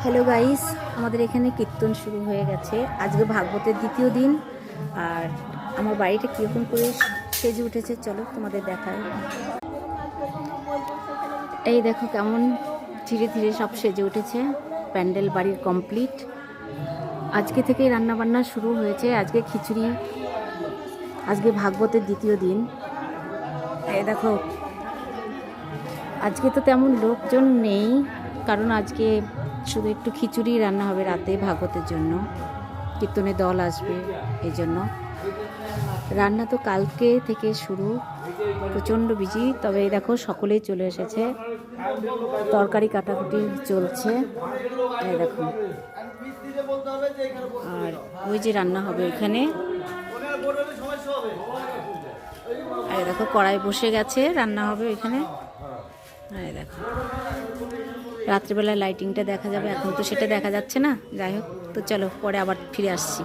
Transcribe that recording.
Hello guys, আমাদের এখানে কীর্তন শুরু হয়ে গেছে। আজকে ভাগবতের দ্বিতীয় দিন। আর আমার বাড়িটা কীরকম করে সেজে উঠেছে চলো তোমাদের দেখাই। এই দেখো কেমন ধীরে ধীরে সব সেজে উঠেছে। প্যান্ডেল বাড়ির কমপ্লিট। আজকে থেকেই রান্নাবান্না শুরু হয়েছে। আজকে খিচুড়ি, আজকে ভাগবতের দ্বিতীয় দিন। এই দেখো আজকে তো তেমন লোকজন নেই, কারণ আজকে শুধু একটু খিচুড়ি রান্না হবে রাতে ভাগবতের জন্য। কীর্তনের দল আসবে এই জন্য। রান্না তো কালকে থেকে শুরু, প্রচণ্ড বিজি। তবে এই দেখো সকলেই চলে এসেছে, তরকারি কাটাকুটি চলছে। এই দেখো, আর ওই যে রান্না হবে এখানে। এই দেখো কড়াই বসে গেছে, রান্না হবে এখানে। এই দেখো রাত্রিবেলা লাইটিংটা দেখা যাবে, এখন তো সেটা দেখা যাচ্ছে না। যাই হোক, তো চলো পরে আবার ফিরে আসছি।